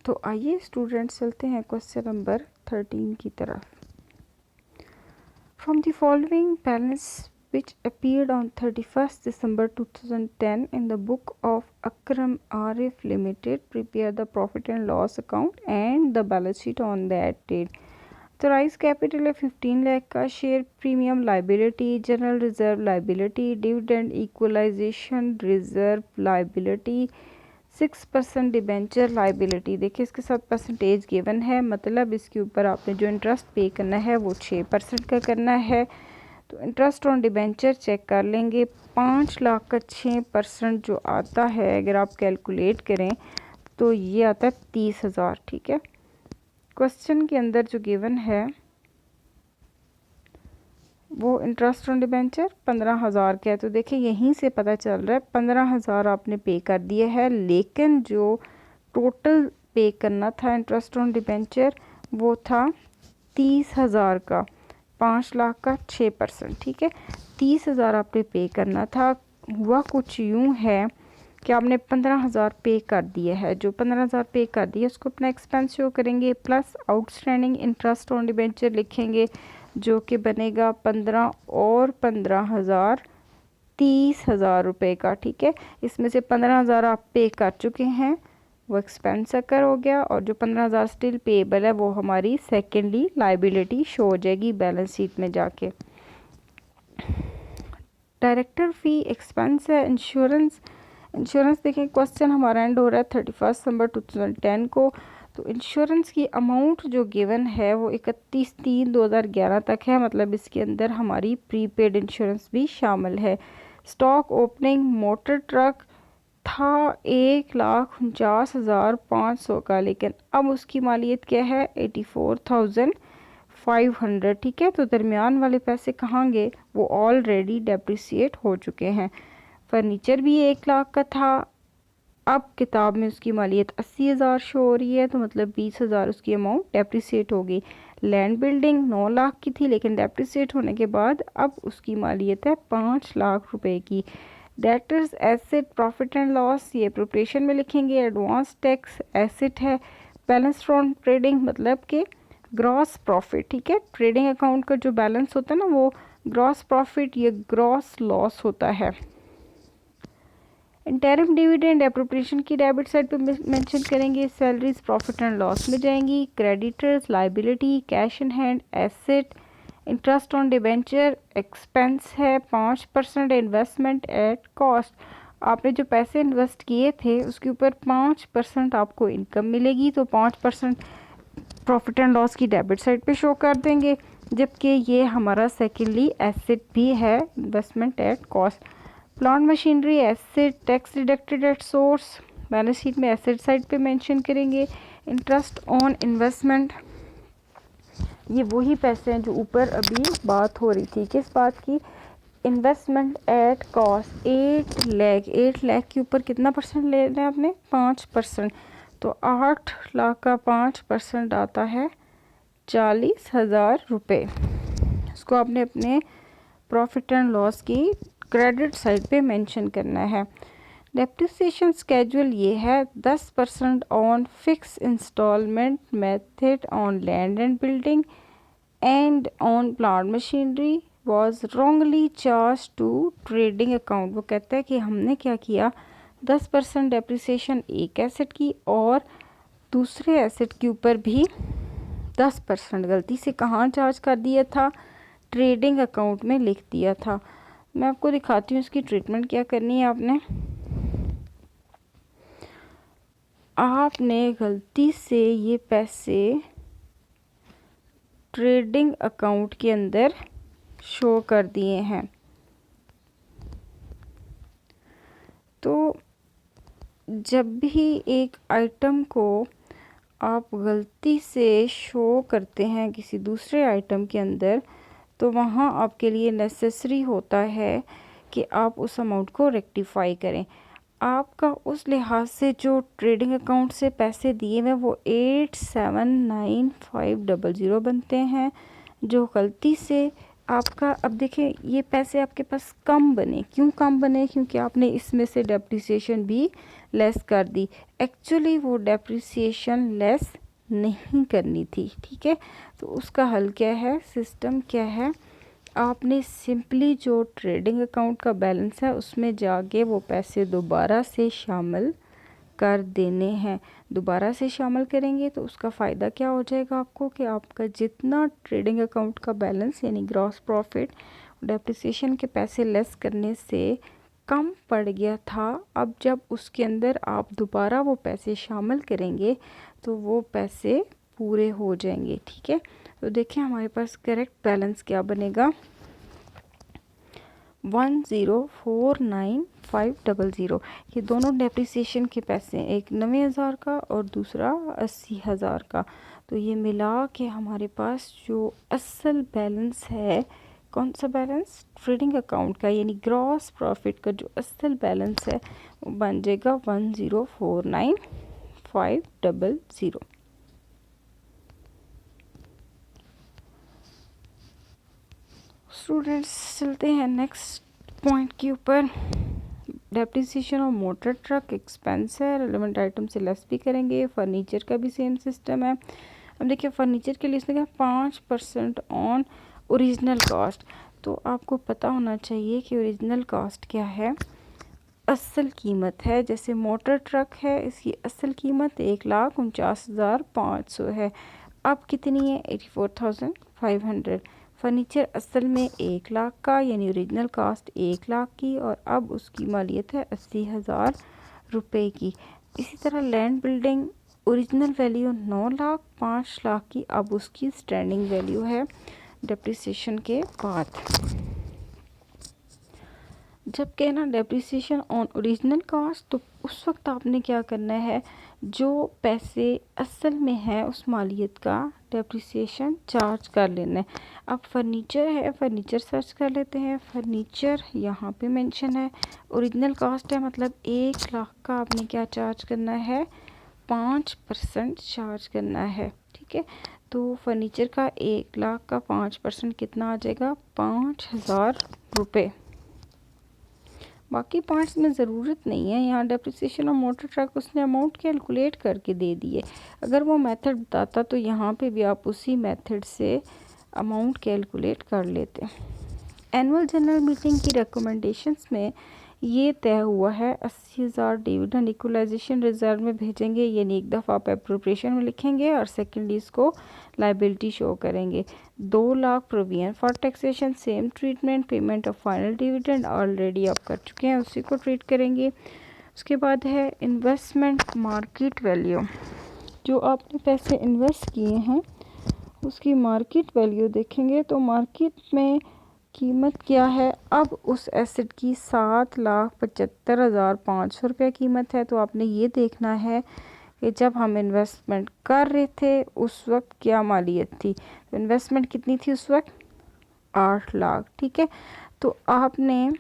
तो आइए स्टूडेंट्स चलते हैं क्वेश्चन नंबर 13 की तरफ। From the following balance which appeared on 31st December 2010 in the book of Akram Arif Limited, prepare the profit and loss account and the balance sheet on that date. Authorized capital है 15 लाख का, share premium liability, general reserve liability, dividend equalisation reserve liability, 6% debenture liability. देखिए इसके साथ percentage given है, मतलब इसके ऊपर आपने जो इंटरेस्ट पे करना है वो 6% का करना है। तो इंटरेस्ट ऑन डिबेंचर चेक कर लेंगे। 5 लाख का 6% जो आता है, अगर आप कैलकुलेट करें तो ये आता है 30,000। ठीक है, क्वेश्चन के अंदर जो गिवन है वो इंटरेस्ट ऑन डिबेंचर 15,000 का है। तो देखिए यहीं से पता चल रहा है 15,000 आपने पे कर दिया है, लेकिन जो टोटल पे करना था इंटरेस्ट ऑन डिबेंचर वो था 30,000 का, 5 लाख का 6%। ठीक है, 30,000 आपने पे करना था। हुआ कुछ यूँ है कि आपने 15,000 पे कर दिया है। जो 15,000 पे कर दिया उसको अपना एक्सपेंस शो करेंगे, plus outstanding interest on debenture लिखेंगे जो कि बनेगा 15 और 15,000 30,000 रुपये का। ठीक है, इसमें से 15,000 आप पे कर चुके हैं, वो एक्सपेंस अकर हो गया, और जो 15,000 स्टिल पेएबल है वो हमारी सेकेंडली लाइबिलिटी शो हो जाएगी बैलेंस शीट में जाके। डायरेक्टर फ़ी एक्सपेंस है। इंश्योरेंस देखें, क्वेश्चन हमारा एंड हो रहा है 31 दिसंबर 2010 को। तो इंश्योरेंस की अमाउंट जो गिवन है वो 31/3/2011 तक है, मतलब इसके अंदर हमारी प्रीपेड इंश्योरेंस भी शामिल है। स्टॉक ओपनिंग मोटर ट्रक था 1,49,500 का, लेकिन अब उसकी मालियत क्या है 84,500। ठीक है, तो दरमियान वाले पैसे कहाँ गए, वो ऑलरेडी डेप्रिसिएट हो चुके हैं। फर्नीचर भी 1 लाख का था, अब किताब में उसकी मालियत 80,000 शो हो रही है, तो मतलब 20,000 उसकी अमाउंट डेप्रिसिएट होगी। लैंड बिल्डिंग 9 लाख की थी, लेकिन डेप्रिसिएट होने के बाद अब उसकी मालियत है 5 लाख रुपए की। Debtors asset profit and loss ये प्रिपरेशन में लिखेंगे। एडवांस टैक्स एसेट है। बैलेंस फ्रॉम ट्रेडिंग मतलब कि ग्रॉस प्रॉफिट। ठीक है, ट्रेडिंग अकाउंट का जो बैलेंस होता है ना वो ग्रॉस प्रॉफिट या ग्रॉस लॉस होता है। इंटरिम डिविडेंड एप्रोप्रिएशन की डेबिट साइड पे मेंशन करेंगे। सैलरीज प्रॉफिट एंड लॉस में जाएंगी। Creditors liability, cash in hand asset, interest on debenture expense है। 5% इन्वेस्टमेंट एट कॉस्ट, आपने जो पैसे इन्वेस्ट किए थे उसके ऊपर 5% आपको इनकम मिलेगी, तो 5% प्रॉफिट एंड लॉस की डेबिट साइड पे शो कर देंगे, जबकि ये हमारा सेकेंडली एसेट भी है investment at cost. Plant machinery asset, tax deducted at source, balance sheet में एसेट साइड पे मेंशन करेंगे। इंटरेस्ट ऑन इन्वेस्टमेंट, ये वही पैसे हैं जो ऊपर अभी बात हो रही थी, किस बात की, इन्वेस्टमेंट एट कॉस्ट 8 लाख के ऊपर कितना परसेंट लेना है आपने, 5%। तो 8 लाख का 5% आता है 40,000 रुपये। इसको आपने अपने प्रॉफिट एंड लॉस की क्रेडिट साइड पे मेंशन करना है। डेप्रिसिएशन स्केड्यूल ये है 10% on fix instalment method on land and building and on plant machinery was wrongly charge to trading account. वो कहता है कि हमने क्या किया, 10% डेप्रिसिएशन एक एसेट की और दूसरे एसेट के ऊपर भी 10% गलती से कहाँ चार्ज कर दिया था, ट्रेडिंग अकाउंट में लिख दिया था। मैं आपको दिखाती हूँ इसकी ट्रीटमेंट क्या करनी है। आपने गलती से ये पैसे ट्रेडिंग अकाउंट के अंदर शो कर दिए हैं, तो जब भी एक आइटम को आप गलती से शो करते हैं किसी दूसरे आइटम के अंदर, तो वहाँ आपके लिए नेसेसरी होता है कि आप उस अमाउंट को रेक्टिफाई करें। आपका उस लिहाज से जो ट्रेडिंग अकाउंट से पैसे दिए हुए वो 879500 बनते हैं, जो गलती से आपका, अब देखें ये पैसे आपके पास कम बने, क्यों कम बने, क्योंकि आपने इसमें से डेप्रिसिएशन भी लेस कर दी। एक्चुअली वो डेप्रिसिएशन लेस नहीं करनी थी, ठीक है। तो उसका हल क्या है, सिस्टम क्या है, आपने सिंपली जो ट्रेडिंग अकाउंट का बैलेंस है उसमें जाके वो पैसे दोबारा से शामिल कर देने हैं। दोबारा से शामिल करेंगे तो उसका फ़ायदा क्या हो जाएगा आपको, कि आपका जितना ट्रेडिंग अकाउंट का बैलेंस यानी ग्रॉस प्रॉफिट डेप्रिसिएशन के पैसे लेस करने से कम पड़ गया था, अब जब उसके अंदर आप दोबारा वो पैसे शामिल करेंगे तो वो पैसे पूरे हो जाएंगे, ठीक है। तो देखिए हमारे पास करेक्ट बैलेंस क्या बनेगा, 1049500। ये दोनों डेप्रिसिएशन के पैसे हैं, एक 90,000 का और दूसरा 80,000 का। तो ये मिला के हमारे पास जो असल बैलेंस है, कौन सा बैलेंस, ट्रेडिंग अकाउंट का, यानी ग्रॉस प्रॉफिट का जो असल बैलेंस है वो बन जाएगा 1049500। स्टूडेंट्स चलते हैं नेक्स्ट पॉइंट के ऊपर। Depreciation of motor truck expense है, रेलेवेंट आइटम से लेस भी करेंगे। फर्नीचर का भी सेम सिस्टम है। अब देखिए फर्नीचर के लिए इसने कहा 5% ऑन ओरिजिनल कॉस्ट। तो आपको पता होना चाहिए कि ओरिजिनल कॉस्ट क्या है, असल कीमत है। जैसे मोटर ट्रक है, इसकी असल कीमत 1,49,500 है। अब कितनी है, 84,500। फर्नीचर असल में 1,00,000 का, यानी ओरिजिनल कॉस्ट 1,00,000 की, और अब उसकी मालियत है 80,000 रुपये की। इसी तरह लैंड बिल्डिंग ओरिजिनल वैल्यू 9,00,000, 5,00,000 की, अब उसकी स्टैंडिंग वैल्यू है डेप्रिसिएशन के बाद। जब कहना डेप्रिसिएशन ऑन ओरिजिनल कॉस्ट, तो उस वक्त आपने क्या करना है, जो पैसे असल में है उस मालियत का डेप्रिसिएशन चार्ज कर लेना है। अब फर्नीचर है, फर्नीचर सर्च कर लेते हैं। फर्नीचर यहाँ पे मेंशन है, ओरिजिनल कॉस्ट है, मतलब 1,00,000 का आपने क्या चार्ज करना है, 5% चार्ज करना है, ठीक है। तो फर्नीचर का 1,00,000 का 5% कितना आ जाएगा, 5,000 रुपये। बाकी पार्ट्स में ज़रूरत नहीं है, यहाँ डेप्रिसिएशन ऑफ मोटर ट्रक उसने अमाउंट कैलकुलेट करके दे दिए। अगर वो मेथड बताता तो यहाँ पे भी आप उसी मेथड से अमाउंट कैलकुलेट कर लेते। एनुअल जनरल मीटिंग की रिकमेंडेशंस में ये तय हुआ है 80,000 डिविडेंड इक्वलाइजेशन रिजर्व में भेजेंगे, यानी एक दफ़ा आप एप्रोप्रिएशन में लिखेंगे और सेकेंडली इसको लाइबिलिटी शो करेंगे। 2,00,000 provision for taxation, same treatment, payment of final dividend already आप कर चुके हैं, उसी को ट्रीट करेंगे। उसके बाद है इन्वेस्टमेंट मार्केट वैल्यू, जो आपने पैसे इन्वेस्ट किए हैं उसकी मार्केट वैल्यू देखेंगे तो मार्केट में कीमत क्या है। अब उस एसेट की 7,75,500 रुपये कीमत है। तो आपने ये देखना है कि जब हम इन्वेस्टमेंट कर रहे थे उस वक्त क्या मालियत थी। तो इन्वेस्टमेंट कितनी थी उस वक्त, 8,00,000, ठीक है। तो आपने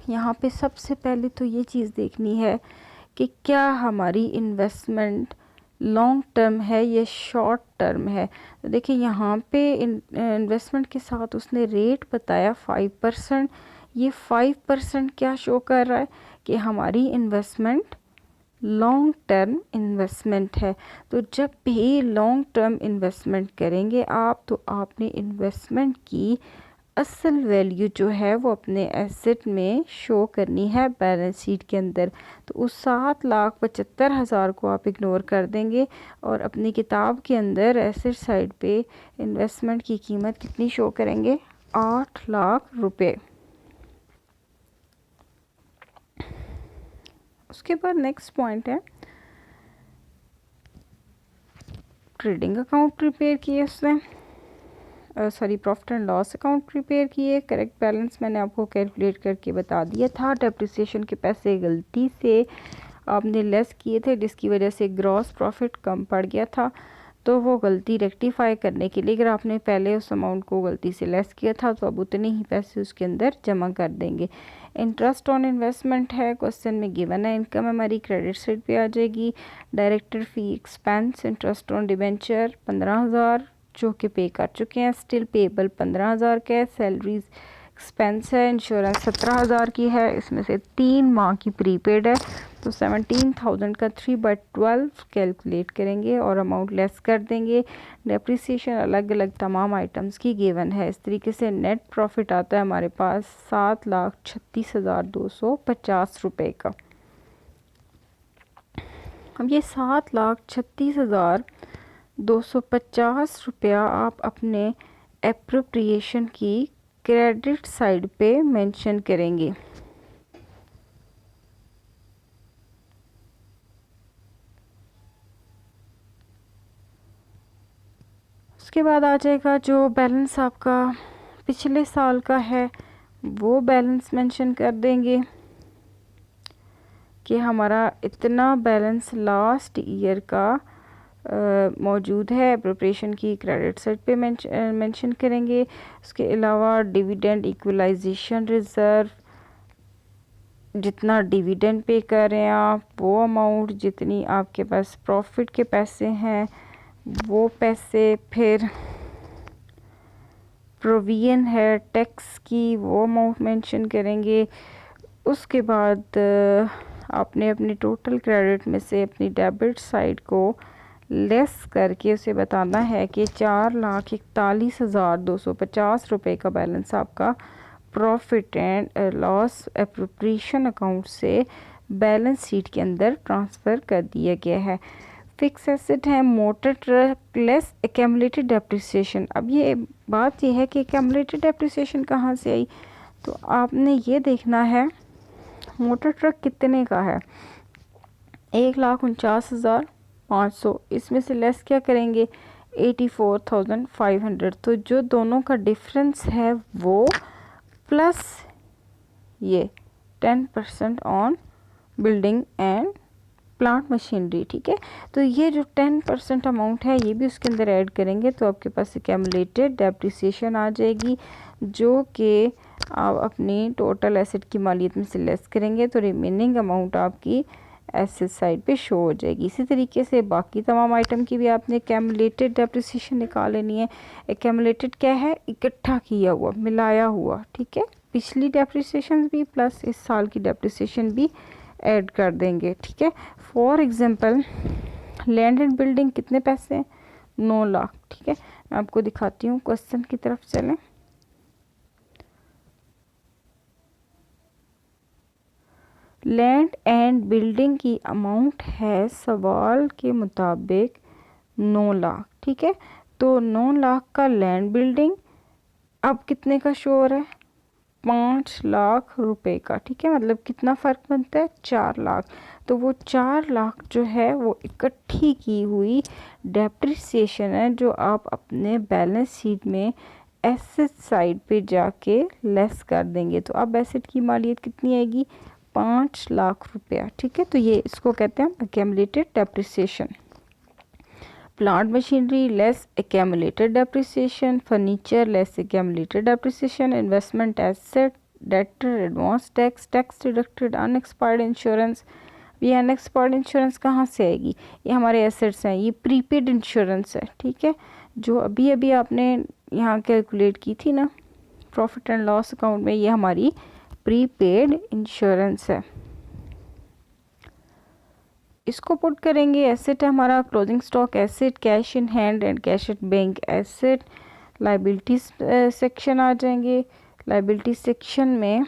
यहाँ पे सबसे पहले तो ये चीज़ देखनी है कि क्या हमारी इन्वेस्टमेंट लॉन्ग टर्म है या शॉर्ट टर्म है। तो देखिए यहाँ पे इन्वेस्टमेंट के साथ उसने रेट बताया 5%। ये 5% क्या शो कर रहा है कि हमारी इन्वेस्टमेंट लॉन्ग टर्म इन्वेस्टमेंट है। तो जब भी लॉन्ग टर्म इन्वेस्टमेंट करेंगे आप, तो आपने इन्वेस्टमेंट की असल वैल्यू जो है वो अपने एसेट में शो करनी है बैलेंस शीट के अंदर। तो उस 7,75,000 को आप इग्नोर कर देंगे और अपनी किताब के अंदर एसेट साइड पे इन्वेस्टमेंट की कीमत कितनी शो करेंगे, 8,00,000 रुपये। उसके बाद नेक्स्ट पॉइंट है ट्रेडिंग अकाउंट प्रिपेयर किए उसने, profit and loss account prepare किए। करेक्ट बैलेंस मैंने आपको कैलकुलेट करके बता दिया था। डेप्रिसिएशन के पैसे गलती से आपने लेस किए थे जिसकी वजह से ग्रॉस प्रॉफिट कम पड़ गया था। तो वो गलती रेक्टिफाई करने के लिए अगर आपने पहले उस अमाउंट को गलती से लेस किया था तो अब उतने ही पैसे उसके अंदर जमा कर देंगे। इंटरेस्ट ऑन इन्वेस्टमेंट है, क्वेश्चन में गिवन है, इनकम हमारी क्रेडिट साइड पे आ जाएगी। Director fee expense, interest on debenture 15,000 जो कि पे कर चुके हैं, स्टिल पेबल 15,000 का है। सैलरीज एक्सपेंस है, इंश्योरेंस 17,000 की है, इसमें से 3 माह की प्रीपेड है तो 17,000 का 3/12 कैलकुलेट करेंगे और अमाउंट लेस कर देंगे। डेप्रिसिएशन अलग अलग तमाम आइटम्स की गिवन है। इस तरीके से नेट प्रॉफिट आता है हमारे पास 7,36,250 रुपये का। अब ये 7,36,250 रुपया आप अपने एप्रोप्रिएशन की क्रेडिट साइड पे मेंशन करेंगे। उसके बाद आ जाएगा जो बैलेंस आपका पिछले साल का है, वो बैलेंस मेंशन कर देंगे कि हमारा इतना बैलेंस लास्ट ईयर का मौजूद है। एप्रोप्रिएशन की क्रेडिट साइड पे मेंशन करेंगे। उसके अलावा डिविडेंड इक्वलाइजेशन रिज़र्व, जितना डिविडेंड पे कर रहे हैं आप वो अमाउंट, जितनी आपके पास प्रॉफिट के पैसे हैं वो पैसे, फिर प्रोविजन है टैक्स की वो अमाउंट मेंशन करेंगे। उसके बाद आपने अपनी टोटल क्रेडिट में से अपनी डेबिट साइड को लेस करके उसे बताना है कि 4,41,250 रुपये का बैलेंस आपका profit and loss appropriation account से बैलेंस शीट के अंदर ट्रांसफ़र कर दिया गया है। फिक्स एसेट है motor truck less accumulated depreciation. अब ये बात यह है कि एक्यूमुलेटेड डेप्रिसिएशन कहाँ से आई, तो आपने ये देखना है मोटर ट्रक कितने का है, 1,49,500, इसमें से लेस क्या करेंगे 84,500। तो जो दोनों का डिफरेंस है वो प्लस ये 10% on building and plant machinery. ठीक है, तो ये जो 10% अमाउंट है ये भी उसके अंदर ऐड करेंगे तो आपके पास एक्यूमुलेटेड डेप्रिसिएशन आ जाएगी, जो कि आप अपनी टोटल एसेट की मालियत में से लेस करेंगे तो रिमेनिंग अमाउंट आपकी एसेट साइड पे शो हो जाएगी। इसी तरीके से बाकी तमाम आइटम की भी आपने एक्यूमुलेटेड डेप्रिसिएशन निकाल लेनी है। एक्यूमुलेटेड क्या है, इकट्ठा किया हुआ, मिलाया हुआ। ठीक है, पिछली डेप्रिसिएशन भी प्लस इस साल की डेप्रिसिएशन भी ऐड कर देंगे। ठीक है, for example land and building कितने पैसे हैं, 9 लाख। ठीक है, मैं आपको दिखाती हूँ, क्वेश्चन की तरफ चलें। लैंड एंड बिल्डिंग की अमाउंट है सवाल के मुताबिक 9 लाख। ठीक है, तो 9 लाख का लैंड बिल्डिंग अब कितने का शो हो रहा है, 5 लाख रुपए का। ठीक है, मतलब कितना फ़र्क बनता है, 4 लाख। तो वो 4 लाख जो है वो इकट्ठी की हुई डेप्रिसिएशन है जो आप अपने बैलेंस शीट में एसेट साइड पे जाके लेस कर देंगे। तो अब एसेट की मालियत कितनी आएगी, 5 लाख रुपया। ठीक है, तो ये इसको कहते हैं accumulated depreciation. Plant machinery less accumulated depreciation, furniture less accumulated depreciation, investment asset, debtor, advance tax, tax deducted, unexpired insurance. ये अनएक्सपायर्ड इंश्योरेंस कहाँ से आएगी, ये हमारे एसेट्स हैं, ये प्रीपेड इंश्योरेंस है। ठीक है, जो अभी अभी आपने यहाँ कैलकुलेट की थी ना प्रॉफिट एंड लॉस अकाउंट में, ये हमारी प्रीपेड इंश्योरेंस है। इसको पुट करेंगे। एसेट है हमारा closing stock asset, cash in hand and cash at bank asset. Liabilities section आ जाएंगे। लाइबिलिटी सेक्शन में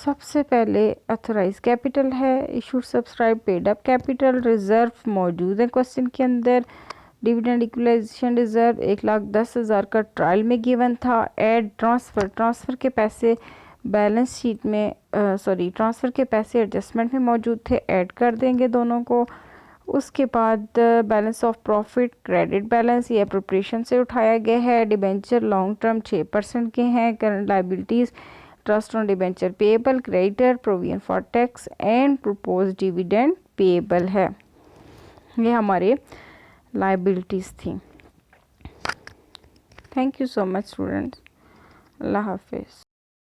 सबसे पहले अथोराइज कैपिटल है, issued subscribe paid up capital, reserve मौजूद है क्वेश्चन के अंदर। डिविडेंड इक्वलाइजेशन रिजर्व 1,10,000 का ट्रायल में गिवन था। ऐड ट्रांसफ़र के पैसे बैलेंस शीट में ट्रांसफ़र के पैसे एडजस्टमेंट में मौजूद थे, ऐड कर देंगे दोनों को। उसके बाद balance of profit credit balance, ये अप्रोप्रिएशन से उठाया गया है। डिबेंचर लॉन्ग टर्म 6% के हैं। Current liabilities trust on debenture payable, creditor, provision for tax and propose dividend payable है। ये हमारे लाइबिलिटीज़ थी। Thank you so much students, अल्लाह हाफिज़।